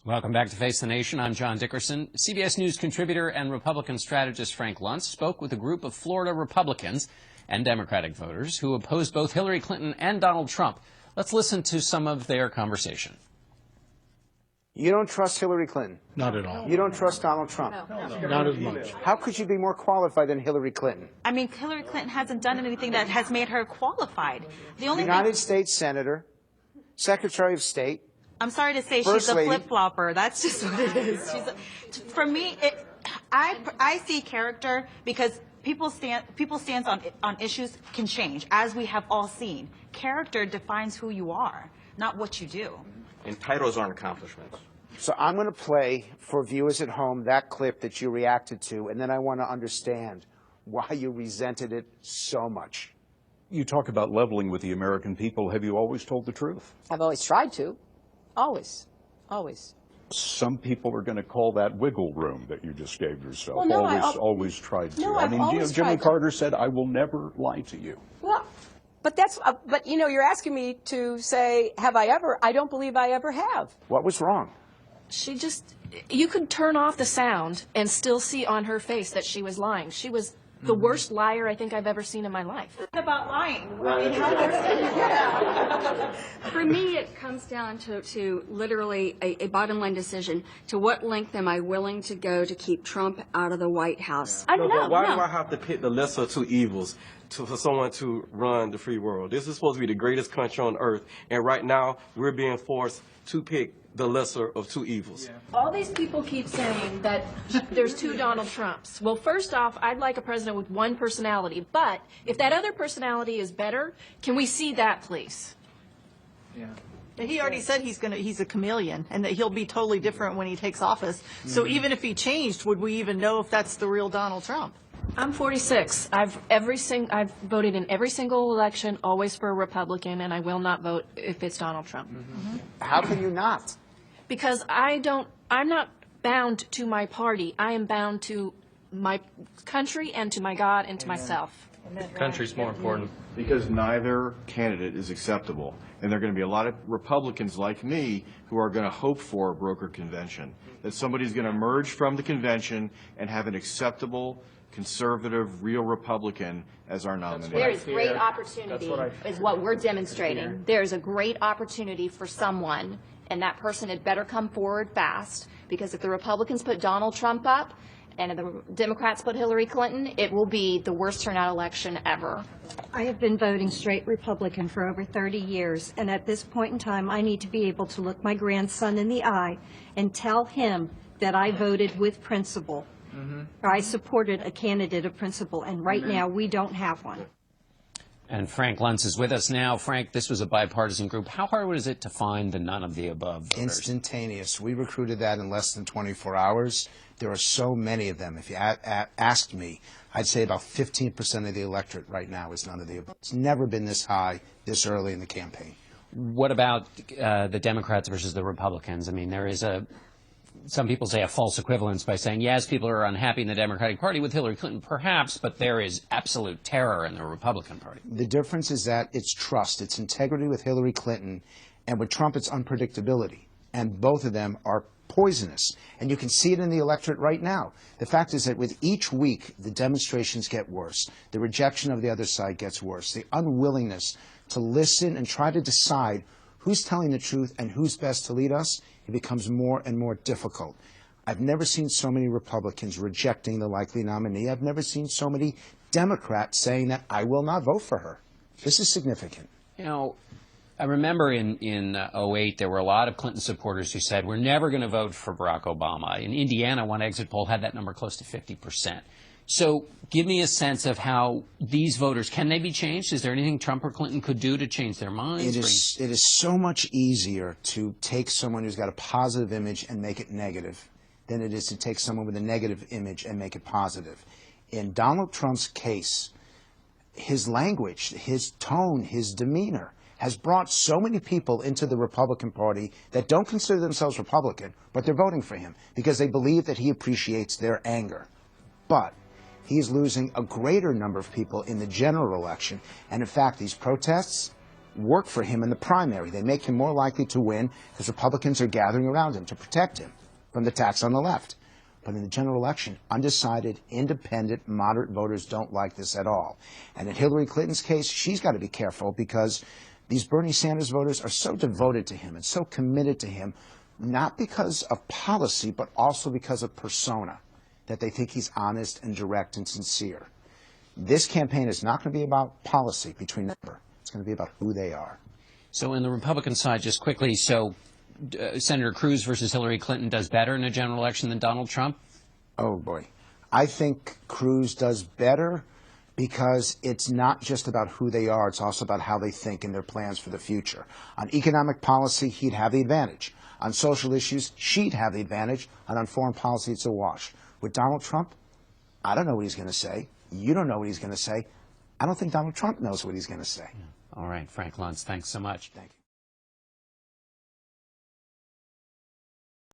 Welcome back to Face the Nation. I'm John Dickerson. CBS News contributor and Republican strategist Frank Luntz spoke with a group of Florida Republicans and Democratic voters who opposed both Hillary Clinton and Donald Trump. Let's listen to some of their conversation. You don't trust Hillary Clinton? Not at all. You don't trust Donald Trump? No. Not as much. How could you be more qualified than Hillary Clinton? I mean, Hillary Clinton hasn't done anything that has made her qualified. The only United States Senator, Secretary of State. I'm sorry to say First she's a lady. flip-flopper. That's just what it is. For me, I see character because people's stance on issues can change, as we have all seen. Character defines who you are, not what you do. And titles aren't accomplishments. So I'm going to play for viewers at home that clip that you reacted to, and then I want to understand why you resented it so much. You talk about leveling with the American people. Have you always told the truth? I've always tried to. Always. Always. Some people are going to call that wiggle room that you just gave yourself. Well, no, always tried to. No, I I've mean, always Jimmy tried to. Carter said, "I will never lie to you." Well, but that's, but you know, you're asking me to say, have I ever? I don't believe I ever have. What was wrong? She just, you could turn off the sound and still see on her face that she was lying. She was the worst liar I think I've ever seen in my life. About lying. For me, it comes down to literally a bottom line decision. To what length am I willing to go to keep Trump out of the White House? But why do I have to pick the lesser of two evils for someone to run the free world? This is supposed to be the greatest country on earth, and right now we're being forced to pick the lesser of two evils. All these people keep saying that there's two Donald Trumps. Well, first off, I'd like a president with one personality, but if that other personality is better, can we see that, please? He already said he's a chameleon and that he'll be totally different when he takes office. So even if he changed, would we even know if that's the real Donald Trump? I'm 46. I've voted in every single election, always for a Republican, and I will not vote if it's Donald Trump. How can you not? Because I'm not bound to my party. I am bound to my country and to my God and to myself. Country's more important. Because neither candidate is acceptable. And there are going to be a lot of Republicans like me who are going to hope for a broker convention, that somebody's going to emerge from the convention and have an acceptable, conservative, real Republican as our nominee. There is great opportunity, is what we're demonstrating. There is a great opportunity for someone, and that person had better come forward fast, because if the Republicans put Donald Trump up and if the Democrats put Hillary Clinton, it will be the worst turnout election ever. I have been voting straight Republican for over 30 years, and at this point in time, I need to be able to look my grandson in the eye and tell him that I voted with principle. Or I supported a candidate of principle, and right now we don't have one. And Frank Luntz is with us now. Frank, this was a bipartisan group. How hard was it to find the none of the above voters? Instantaneous. We recruited that in less than 24 hours. There are so many of them. If you asked me, I'd say about 15% of the electorate right now is none of the above. It's never been this high this early in the campaign. What about the Democrats versus the Republicans? I mean, there is some people say a false equivalence by saying, yes, people are unhappy in the Democratic Party with Hillary Clinton, perhaps, but there is absolute terror in the Republican Party. The difference is that it's trust, it's integrity with Hillary Clinton, and with Trump, it's unpredictability. And both of them are poisonous. And you can see it in the electorate right now. The fact is that with each week, the demonstrations get worse. The rejection of the other side gets worse. The unwillingness to listen and try to decide who's telling the truth and who's best to lead us, it becomes more and more difficult. I've never seen so many Republicans rejecting the likely nominee. I've never seen so many Democrats saying that I will not vote for her. This is significant. You know, I remember in 08, there were a lot of Clinton supporters who said, we're never going to vote for Barack Obama. In Indiana, one exit poll had that number close to 50%. So give me a sense of how these voters, can they be changed? Is there anything Trump or Clinton could do to change their minds? It is so much easier to take someone who's got a positive image and make it negative than it is to take someone with a negative image and make it positive. In Donald Trump's case, his language, his tone, his demeanor has brought so many people into the Republican Party that don't consider themselves Republican, but they're voting for him because they believe that he appreciates their anger. But he's losing a greater number of people in the general election. And in fact, these protests, work for him in the primary. They make him more likely to win because Republicans are gathering around him to protect him from the attacks on the left. But in the general election, undecided, independent, moderate voters don't like this at all. And in Hillary Clinton's case, she's got to be careful because these Bernie Sanders voters are so devoted to him and so committed to him, not because of policy, but also because of persona, that they think he's honest and direct and sincere. This campaign is not going to be about policy between them. It's going to be about who they are. So in the Republican side, just quickly, so Senator Cruz versus Hillary Clinton does better in a general election than Donald Trump? Oh, boy. I think Cruz does better because it's not just about who they are. It's also about how they think and their plans for the future. On economic policy, he'd have the advantage. On social issues, she'd have the advantage. And on foreign policy, it's a wash. With Donald Trump, I don't know what he's going to say. You don't know what he's going to say. I don't think Donald Trump knows what he's going to say. All right, Frank Luntz, thanks so much. Thank you.